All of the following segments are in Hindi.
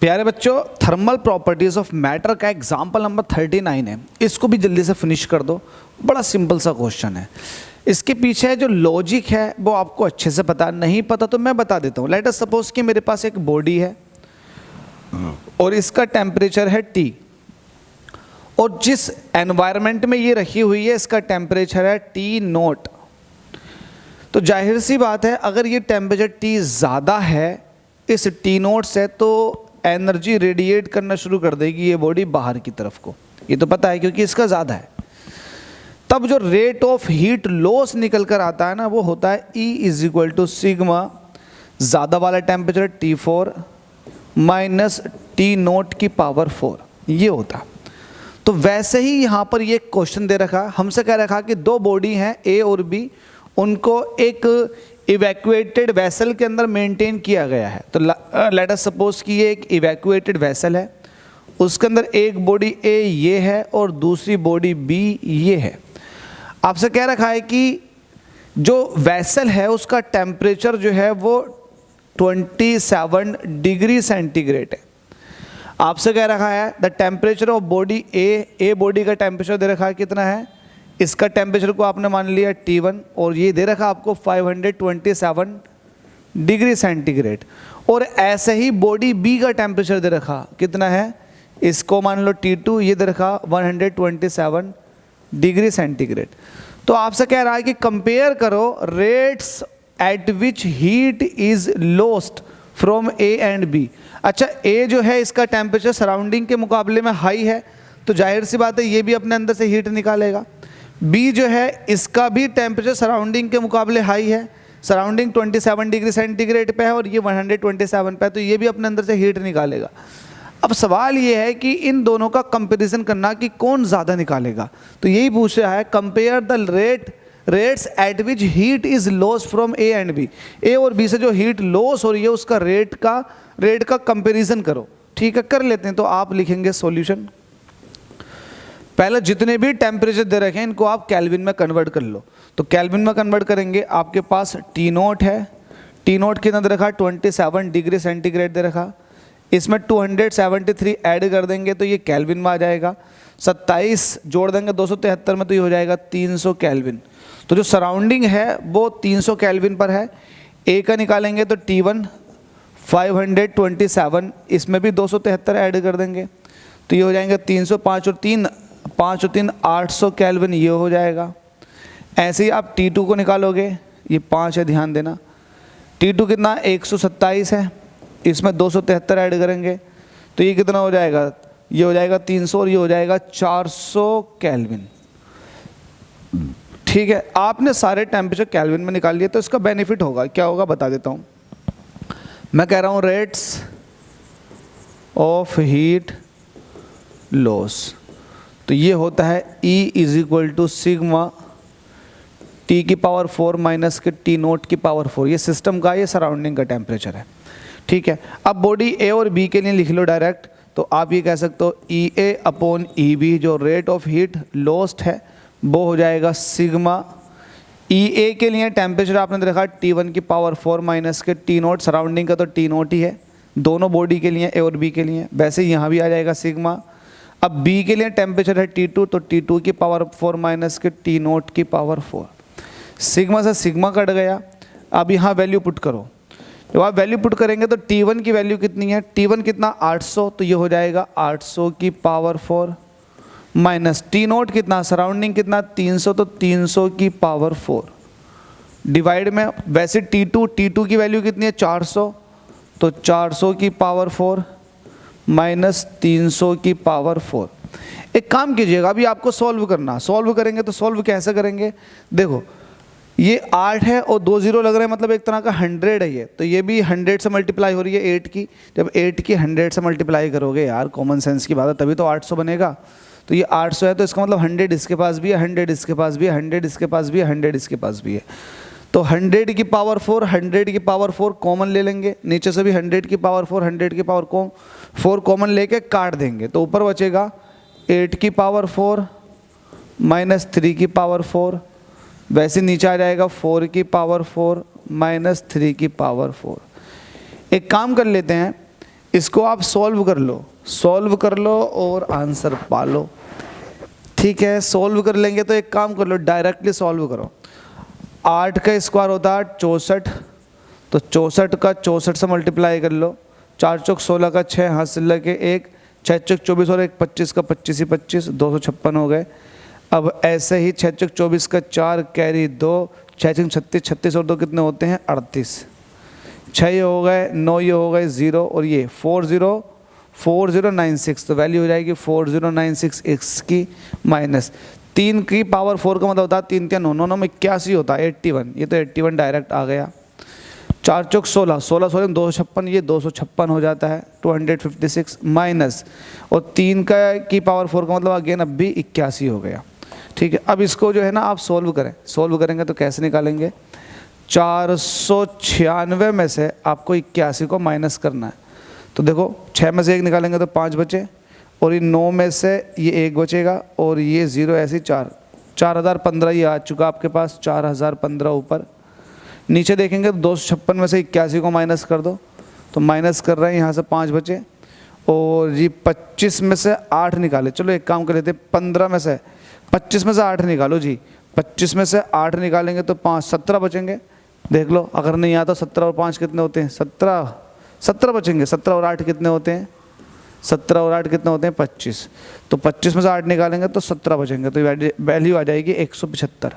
प्यारे बच्चों, थर्मल प्रॉपर्टीज ऑफ मैटर का एग्जाम्पल नंबर 39 है। इसको भी जल्दी से फिनिश कर दो। बड़ा सिंपल सा क्वेश्चन है। इसके पीछे जो लॉजिक है वो आपको अच्छे से पता नहीं पता तो मैं बता देता हूँ। लेट अस सपोज कि मेरे पास एक बॉडी है और इसका टेम्परेचर है T, और जिस एनवायरनमेंट में ये रखी हुई है इसका टेम्परेचर है T0। तो जाहिर सी बात है, अगर ये टेम्परेचर T ज़्यादा है इस T0 से तो एनर्जी रेडिएट करना शुरू कर देगी ये बॉडी बाहर की तरफ को। ये तो पता है क्योंकि इसका ज़्यादा है। तब जो रेट ऑफ हीट लॉस निकल कर आता है ना, वो होता है E is equal to sigma ज़्यादा वाला टेम्परेचर T4 माइनस T0 की पावर 4, ये होता। तो वैसे ही यहाँ पर ये क्वेश्चन दे रखा, हमसे कह रखा कि दो बॉडी हैं A और B, उनको एक इवैक्यूएटेड वेसल के अंदर मेंटेन किया गया है। तो लेट अस सपोज कि ये एक इवैक्यूएटेड वेसल है, उसके अंदर एक बॉडी A ये है और दूसरी बॉडी B ये है। आपसे कह रखा है कि जो वेसल है उसका टेम्परेचर जो है वो 27 डिग्री सेंटीग्रेड है। आपसे कह रखा है the temperature of body A body का टेम्परेचर दे रखा है कितना है, इसका टेम्परेचर को आपने मान लिया T1 और ये दे रखा आपको 527 डिग्री सेंटीग्रेड। और ऐसे ही बॉडी B का टेम्परेचर दे रखा कितना है, इसको मान लो T2, ये दे रखा 127 डिग्री सेंटीग्रेड। तो आपसे कह रहा है कि कंपेयर करो rates eight which heat is lost from A and B। अच्छा, A जो है इसका टेम्परेचर सराउंडिंग के मुकाबले में हाई है, तो जाहिर सी बात है ये भी अपने अंदर से हीट निकालेगा। B जो है इसका भी टेम्परेचर सराउंडिंग के मुकाबले हाई है, सराउंडिंग 27 डिग्री सेंटीग्रेड पे है और ये 127 पे है, तो ये भी अपने अंदर से हीट निकालेगा। अब सवाल ये है कि इन दोनों का कंपैरिजन करना कि कौन ज़्यादा निकालेगा। तो यही पूछ रहा है, compare the rates eight which heat is loss from A and B। A और B से जो हीट लॉस हो रही है उसका रेट का कंपैरिजन करो। ठीक है, कर लेते हैं। तो आप लिखेंगे सॉल्यूशन। पहले जितने भी टेम्परेचर दे रखे हैं इनको आप केल्विन में कन्वर्ट कर लो। तो केल्विन में कन्वर्ट करेंगे, आपके पास T0 है, T0 कितना दे रखा, 27 डिग्री सेंटीग्रेड दे रखा। इसमें 273 ऐड कर देंगे तो ये केल्विन में आ जाएगा। 27 जोड़ देंगे 273 में तो ये हो जाएगा 300 केल्विन। तो जो सराउंडिंग है वो 300 केल्विन पर है। A का निकालेंगे तो T1 527, इसमें भी 273 ऐड कर देंगे तो ये हो जाएंगे 300, 5 और 3 800 केल्विन, ये हो जाएगा। ऐसे ही आप T2 को निकालोगे, ये 5 है, ध्यान देना। T2 कितना 127 है, इसमें 273 ऐड करेंगे तो ये कितना हो जाएगा, ये हो जाएगा 300 और ये हो जाएगा 400 केल्विन। ठीक है, आपने सारे टेम्परेचर केल्विन में निकाल लिए तो इसका बेनिफिट होगा, क्या होगा बता देता हूँ। मैं कह रहा हूँ रेट्स ऑफ हीट लॉस, तो ये होता है E is equal to sigma T की पावर 4 माइनस के T0 की पावर 4। ये सिस्टम का, ये सराउंडिंग का टेम्परेचर है। ठीक है, अब बॉडी A और B के लिए लिख लो डायरेक्ट। तो आप ये कह सकते हो EA अपॉन EB, जो रेट ऑफ हीट लॉस्ट है वो हो जाएगा सिग्मा। EA के लिए टेम्परेचर आपने देखा T1 की पावर 4 माइनस के T0, सराउंडिंग का तो T0 ही है दोनों बॉडी के लिए, A और B के लिए। वैसे ही यहाँ भी आ जाएगा सिग्मा। अब B के लिए टेम्परेचर है T2, तो T2 की पावर 4 माइनस के T0 की पावर 4। सिग्मा से सिग्मा कट गया। अब यहाँ वैल्यू पुट करो। जब आप वैल्यू पुट करेंगे तो T1 की वैल्यू कितनी है, T1 कितना 800, तो ये हो जाएगा 800 की पावर 4 माइनस T0 कितना, सराउंडिंग कितना 300, तो 300 की पावर 4 डिवाइड में। वैसे T2 की वैल्यू कितनी है 400, तो 400 की पावर 4 माइनस 300 की पावर 4। एक काम कीजिएगा, अभी आपको सॉल्व करना, सॉल्व करेंगे तो सॉल्व कैसे करेंगे, देखो ये 8 है और 2 0 लग रहे हैं, मतलब एक तरह का 100 है ये, तो ये भी 100 से मल्टीप्लाई हो रही है 8 की। जब 8 की 100 से मल्टीप्लाई करोगे, यार कॉमन सेंस की बात है, तभी तो 800 बनेगा। तो ये 800 है तो इसका मतलब 100 इसके पास भी है, 100 इसके पास भी है, 100 इसके पास भी है, 100 इसके पास भी है। तो 100 की पावर 4, 100 की पावर 4 कॉमन ले लेंगे, नीचे से भी 100 की पावर 4, 100 की पावर 4 कॉमन लेके काट देंगे, तो ऊपर बचेगा 8 की पावर 4 माइनस 3 की पावर 4। वैसे नीचे आ जाएगा 4 की पावर 4 माइनस 3 की पावर 4। एक काम कर लेते हैं, इसको आप सॉल्व कर लो और आंसर पा लो। ठीक है, सॉल्व कर लेंगे तो एक काम कर लो, डायरेक्टली सॉल्व करो। 8 का स्क्वायर होता है 64, तो 64 का 64 से मल्टीप्लाई कर लो। 4 चौक 16 का 6, हाथ से लगे 1, 6 चौक 24 और 1 25 का 25 ही 25, 256 हो गए। अब ऐसे ही 6 चौक 24 का 4 कैरी 2, 6 चौक 36, 36 और 2 कितने होते हैं 38, 6 ये हो गए, 9 ये हो गए 0 और ये 4096, तो वैल्यू हो जाएगी 4096 x की माइनस 3 की पावर 4 का मतलब होता है 3 3 9 9 में 81 होता है 81, ये तो 81 डायरेक्ट आ गया। 4 चौक 16, 16 16 256, ये 256 हो जाता है 256 माइनस, और 3 का की पावर 4 का मतलब अगेन अब भी 81 हो गया। ठीक है, अब इसको जो है ना आप सॉल्व करेंगे तो कैसे निकालेंगे, 496 में से आपको 81 को माइनस करना है। तो देखो 6 में से 1 निकालेंगे तो 5 बचे, और ये 9 में से ये 1 बचेगा, और ये 0 ऐसे 4, 4015 ये आ चुका आपके पास, 4015 ऊपर। नीचे देखेंगे तो 256 में से 81 को माइनस कर दो, तो माइनस कर रहे हैं, यहाँ से 5 बचे, और ये 25 में से 8 निकाले। चलो एक काम कर लेते हैं, 15 में से 25 में से 8 निकालो जी, 25 में से 8 निकालेंगे तो 5 17 बचेंगे। देख लो, अगर नहीं आता 17 और 5 कितने होते हैं 17 बचेंगे। 17 और 8 कितने होते हैं 17 और 8 कितने होते हैं 25, तो 25 में से 8 निकालेंगे तो 17 बचेंगे, तो वैल्यू आ जाएगी 175।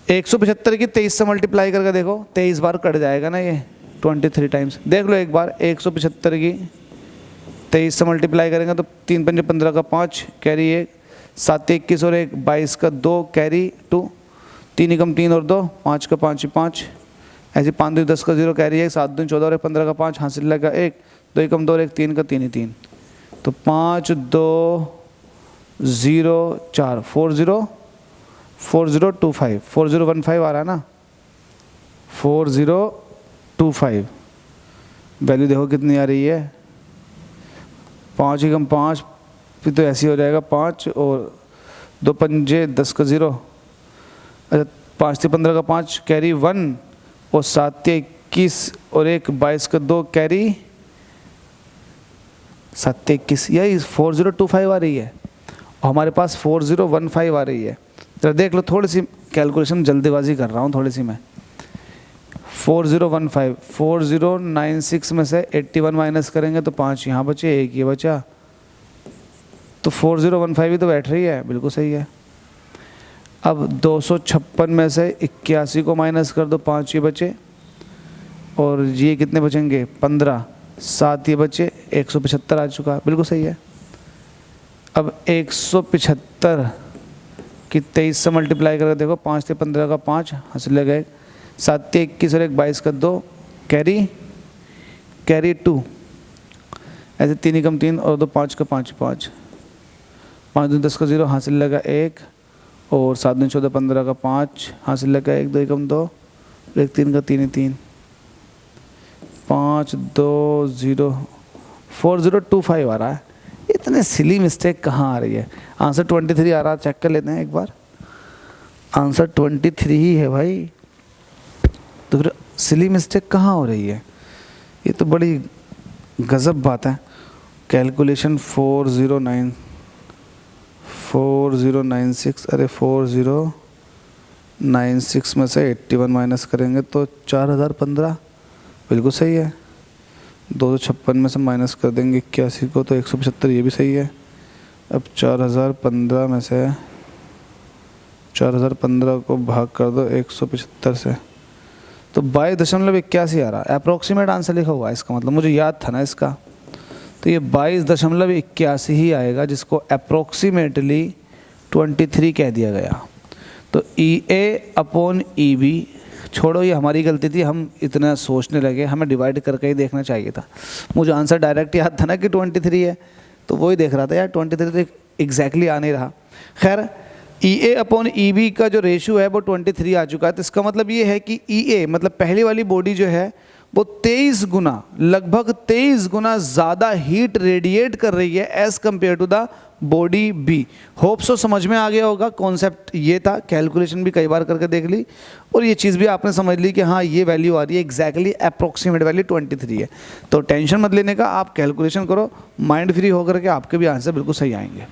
175 की 23 से मल्टीप्लाई करके देखो, 23 बार कट जाएगा ना ये 23 टाइम्स। देख लो एक बार, 175 की 23 से मल्टीप्लाई करेंगे तो 3 पंजे 15 का 5 कैरी 1, 7 21 और 1 22 का 2 कैरी 2, 3 एकम 3 और 2 5 का 5 5, ऐसे 5 2 10 का 0 कैरी 1, 7 2 14 और 1 15 का 5, हासिल लगा 1, 2 एकम 2 और 1 3 का 3 ही 3, तो 5 2 0 4 4025 4015 आ रहा है ना, 4025 वैल्यू देखो कितनी आ रही है, 5 एकम 5, फिर तो ऐसे ही हो जाएगा 5 और 2 पंजे 10 का 0, अच्छा 5 3 15 का 5 कैरी 1, और 7 21 और 1 22 का 2 कैरी 7 21, यही 4025 आ रही है, और हमारे पास 4015 आ रही है। जरा देख लो, थोड़ी सी कैलकुलेशन जल्दीबाजी कर रहा हूँ थोड़ी सी मैं। 4015 4096 में से 81 माइनस करेंगे तो 5 यहाँ बचे, 1 ये बचा, तो 4015 ही तो बैठ रही है, बिल्कुल सही है। अब 256 में से 81 को माइनस कर दो, 5 ये बचे, और ये कितने बचेंगे 15, 7 ये बचे, 175 आ चुका, बिल्कुल सही है। अब 175 कि 23 से मल्टीप्लाई करके देखो, 5 से 15 का 5 हासिल लगा 1, 7 21 और 1 22 का 2 कैरी 2, ऐसे 3 एकम 3 और 2 5 का 5 5, 5 2 10 का 0 हासिल लगा 1, और 7 2 14 15 का 5 हासिल लगा 1, 2 एकम 2 1 3 का 3 ही 3, 5 2 0 4025 आ रहा है। इतने सिली मिस्टेक कहाँ आ रही है, आंसर 23 आ रहा है, चेक कर लेते हैं एक बार, आंसर 23 ही है भाई, तो फिर सिली मिस्टेक कहाँ हो रही है, ये तो बड़ी गजब बात है। कैलकुलेशन 4096, अरे 4096 में से 81 माइनस करेंगे तो 4015, बिल्कुल सही है। 256 में से माइनस कर देंगे 81 को तो 175, ये भी सही है। अब 4015 में से 4015 को भाग कर दो 175 से, तो 22.81 आ रहा है। अप्रोक्सीमेट आंसर लिखा हुआ है, इसका मतलब मुझे याद था ना इसका, तो ये 22.81 ही आएगा, जिसको अप्रोक्सीमेटली 23 कह दिया गया। तो EA/EB, छोड़ो ये हमारी गलती थी, हम इतना सोचने लगे, हमें डिवाइड करके ही देखना चाहिए था। मुझे आंसर डायरेक्ट याद था ना कि 23 है, तो वही देख रहा था यार, 23 तो एग्जैक्टली आ नहीं रहा। खैर EA/EB का जो रेशियो है वो 23 आ चुका है, तो इसका मतलब ये है कि EA मतलब पहली वाली बॉडी जो है वो 23 गुना, लगभग 23 गुना ज़्यादा हीट रेडिएट कर रही है as compare to the body B. Hope so समझ में आ गया होगा, कॉन्सेप्ट ये था। कैलकुलेशन भी कई बार करके देख ली और ये चीज़ भी आपने समझ ली कि हाँ ये वैल्यू आ रही है, एग्जैक्टली अप्रोक्सीमेट वैल्यू 23 है। तो टेंशन मत लेने का, आप कैलकुलेशन करो, माइंड फ्री होकर के आपके भी आंसर बिल्कुल सही आएंगे।